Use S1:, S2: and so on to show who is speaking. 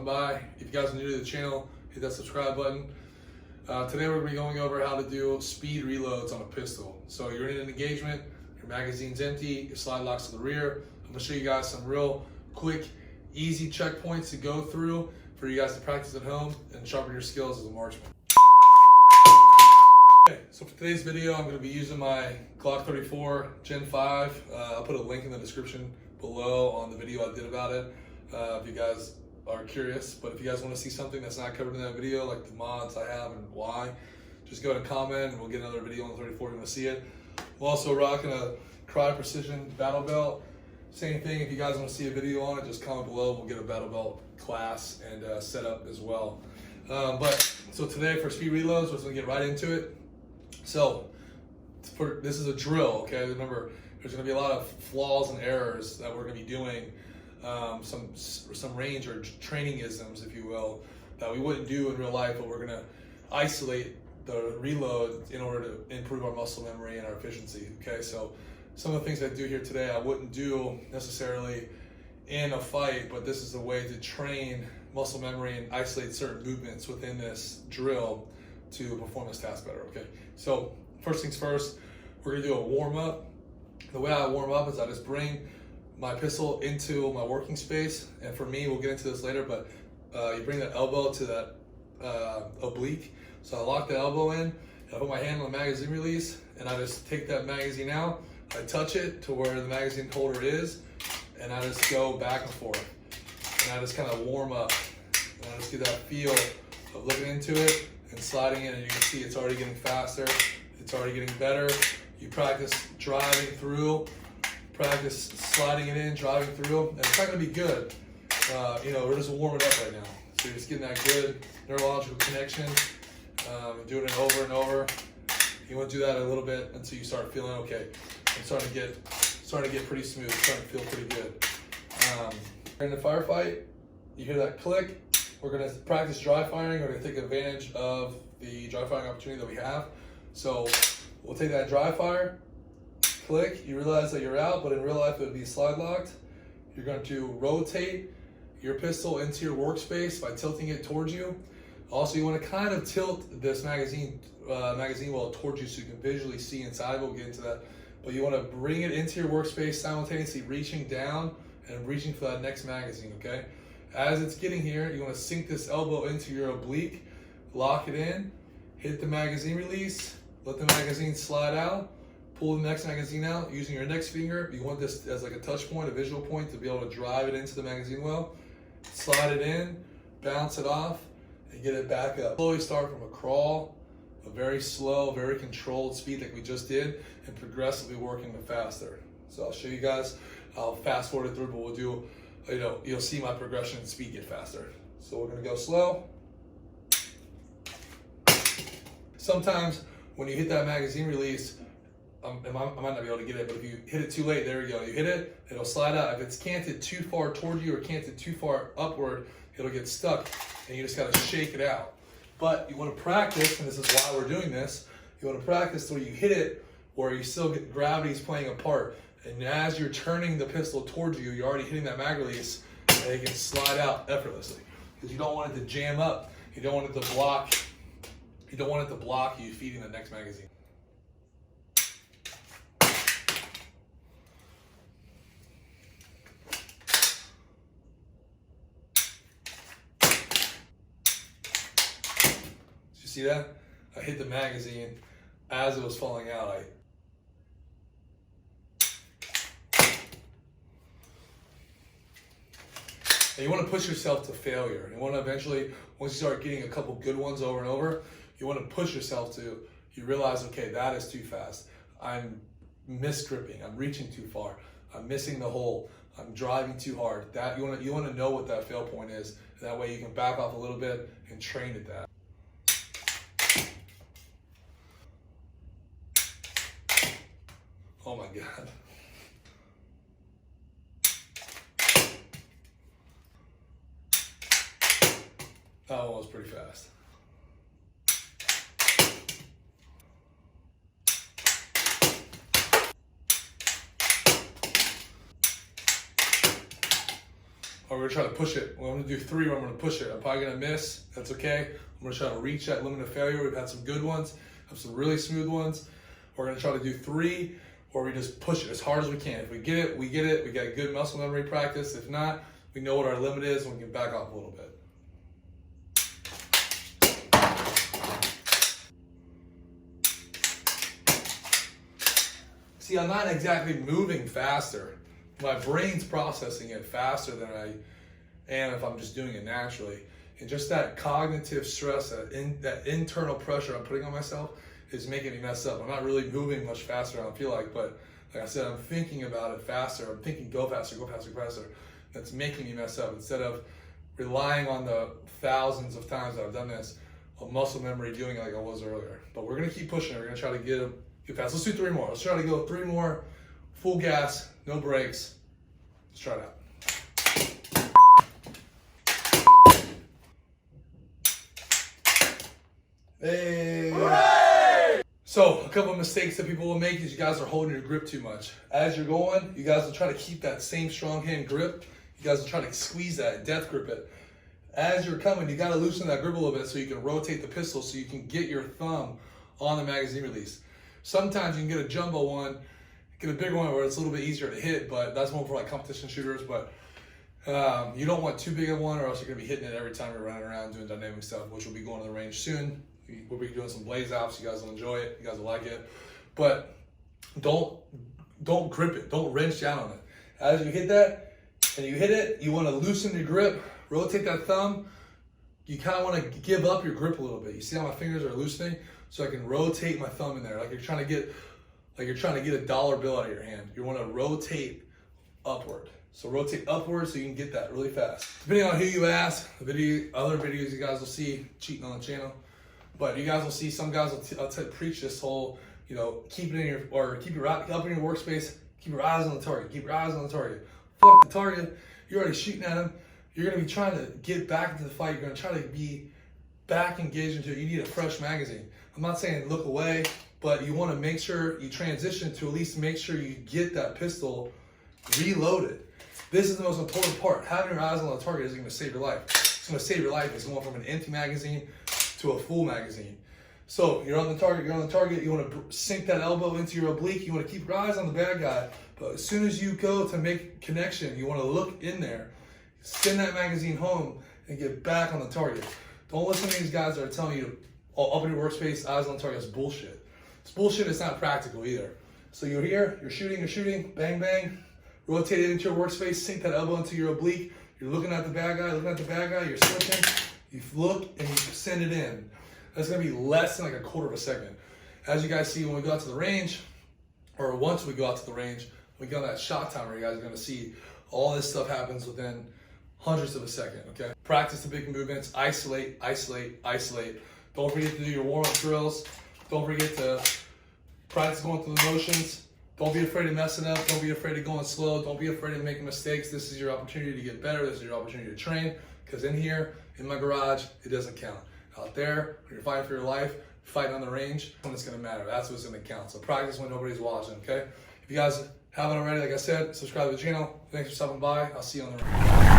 S1: by. If you guys are new to the channel, hit that subscribe button. Today we're going to be going over how to do speed reloads on a pistol. So you're in an engagement, your magazine's empty, your slide locks to the rear. I'm going to show you guys some real quick, easy checkpoints to go through for you guys to practice at home and sharpen your skills as a marksman. Okay, so for today's video, I'm going to be using my Glock 34 Gen 5. I'll put a link in the description below on the video I did about it if you guys are curious. But if you guys want to see something that's not covered in that video, like the mods I have and why, just go ahead and comment and we'll get another video on the 34 if you want to see it. I'm also rocking a Crye Precision battle belt. Same thing, if you guys want to see a video on it, just comment below. We'll get a battle belt class and set up as well. So today for speed reloads, we're just going to get right into it. So this is a drill, okay? Remember, there's going to be a lot of flaws and errors that we're going to be doing, some range or training isms, if you will, that we wouldn't do in real life, but we're going to isolate the reload in order to improve our muscle memory and our efficiency, okay? So some of the things I do here today I wouldn't do necessarily in a fight, but this is a way to train muscle memory and isolate certain movements within this drill to perform this task better, okay? So first things first, we're gonna do a warm up. The way I warm up is I just bring my pistol into my working space, and for me, we'll get into this later, but you bring that elbow to that oblique. So I lock the elbow in, and I put my hand on the magazine release, and I just take that magazine out, I touch it to where the magazine holder is, and I just go back and forth. And I just kind of warm up, and I just get that feel of looking into it and sliding in, and you can see it's already getting faster, it's already getting better. You practice driving through, practice sliding it in, driving through, and it's not gonna be good. We're just warming up right now. So you're just getting that good neurological connection, doing it over and over. You want to do that a little bit until you start feeling okay. I'm starting to get pretty smooth, starting to feel pretty good. In the firefight, you hear that click. We're gonna practice dry firing. We're gonna take advantage of the dry firing opportunity that we have. So we'll take that dry fire, click, you realize that you're out, but in real life it would be slide locked. You're going to rotate your pistol into your workspace by tilting it towards you. Also, you want to kind of tilt this magazine well towards you so you can visually see inside. We'll get into that. But you want to bring it into your workspace, simultaneously reaching down and reaching for that next magazine, okay? As it's getting here, you want to sink this elbow into your oblique, lock it in, hit the magazine release, let the magazine slide out, pull the next magazine out using your index finger. You want this as like a touch point, a visual point to be able to drive it into the magazine well. Slide it in, bounce it off, and get it back up. Slowly start from a crawl, a very slow, very controlled speed like we just did, and progressively working it faster. So I'll show you guys, I'll fast forward it through, but we'll do, you'll see my progression and speed get faster. So we're gonna go slow. Sometimes when you hit that magazine release, I might not be able to get it, but if you hit it too late, there we go. You hit it, it'll slide out. If it's canted too far toward you or canted too far upward, it'll get stuck, and you just gotta shake it out. But you wanna practice, and this is why we're doing this, you wanna practice till you hit it where you still get gravity's playing a part. And as you're turning the pistol towards you, you're already hitting that mag release, and it can slide out effortlessly. Because you don't want it to jam up, you don't want it to block, you feeding the next magazine. See that? I hit the magazine as it was falling out. And you want to push yourself to failure. You want to eventually, once you start getting a couple good ones over and over, you want to push yourself to, you realize, okay, that is too fast. I'm misgripping. I'm reaching too far. I'm missing the hole. I'm driving too hard. That you want to know what that fail point is. That way you can back off a little bit and train at that. Oh my God. That one was pretty fast. All or we're gonna try to push it. Well, I'm gonna do 3 where I'm gonna push it. I'm probably gonna miss, that's okay. I'm gonna try to reach that limit of failure. We've had some good ones, have some really smooth ones. We're gonna try to do 3 where we just push it as hard as we can. If we get it, we get it. We got good muscle memory practice. If not, we know what our limit is and we can back off a little bit. See, I'm not exactly moving faster. My brain's processing it faster than I am if I'm just doing it naturally. And just that cognitive stress, that internal pressure I'm putting on myself is making me mess up. I'm not really moving much faster than I feel like, but like I said, I'm thinking about it faster. I'm thinking go faster, go faster, go faster. That's making me mess up. Instead of relying on the thousands of times that I've done this, a muscle memory doing it like I was earlier. But we're gonna keep pushing it. We're gonna try to get fast. Let's do 3 more. Let's try to go 3 more, full gas, no brakes. Let's try it out. Hey. Hooray! So a couple of mistakes that people will make is you guys are holding your grip too much. As you're going, you guys will try to keep that same strong hand grip. You guys will try to squeeze that, death grip it. As you're coming, you gotta loosen that grip a little bit so you can rotate the pistol so you can get your thumb on the magazine release. Sometimes you can get a jumbo one, get a bigger one where it's a little bit easier to hit, but that's more for like competition shooters. But you don't want too big of one or else you're gonna be hitting it every time you're running around doing dynamic stuff, which will be going to the range soon. We'll be doing some blaze ops. You guys will enjoy it. You guys will like it. But don't grip it. Don't wrench down on it. As you hit that and you hit it, you want to loosen your grip, rotate that thumb. You kind of want to give up your grip a little bit. You see how my fingers are loosening? So I can rotate my thumb in there. Like you're trying to get a dollar bill out of your hand. You want to rotate upward. So rotate upward so you can get that really fast. Depending on who you ask, other videos you guys will see cheating on the channel. But you guys will see some guys will preach this whole, keep it in your, or keep your up in your workspace, keep your eyes on the target, keep your eyes on the target. Fuck the target, you're already shooting at him. You're gonna be trying to get back into the fight. You're gonna try to be back engaged into it. You need a fresh magazine. I'm not saying look away, but you wanna make sure you transition to at least make sure you get that pistol reloaded. This is the most important part. Having your eyes on the target isn't gonna save your life. It's gonna save your life. It's going from an empty magazine to a full magazine. So you're on the target, you want to sink that elbow into your oblique, you want to keep your eyes on the bad guy, but as soon as you go to make connection, you want to look in there, send that magazine home, and get back on the target. Don't listen to these guys that are telling you up in your workspace, eyes on the target. It's bullshit. It's bullshit, it's not practical either. So you're here, you're shooting, bang, bang, rotate it into your workspace, sink that elbow into your oblique, you're looking at the bad guy, you're switching, you look and you send it in. That's gonna be less than like a quarter of a second. As you guys see when we go out to the range, or once we go out to the range, we go on that shot timer, you guys are gonna see all this stuff happens within hundredths of a second, okay? Practice the big movements, isolate. Don't forget to do your warm-up drills. Don't forget to practice going through the motions. Don't be afraid of messing up. Don't be afraid of going slow. Don't be afraid of making mistakes. This is your opportunity to get better. This is your opportunity to train. Because in here, in my garage, it doesn't count. Out there, when you're fighting for your life, fighting on the range, when it's gonna matter. That's what's gonna count. So practice when nobody's watching, okay? If you guys haven't already, like I said, subscribe to the channel. Thanks for stopping by. I'll see you on the range.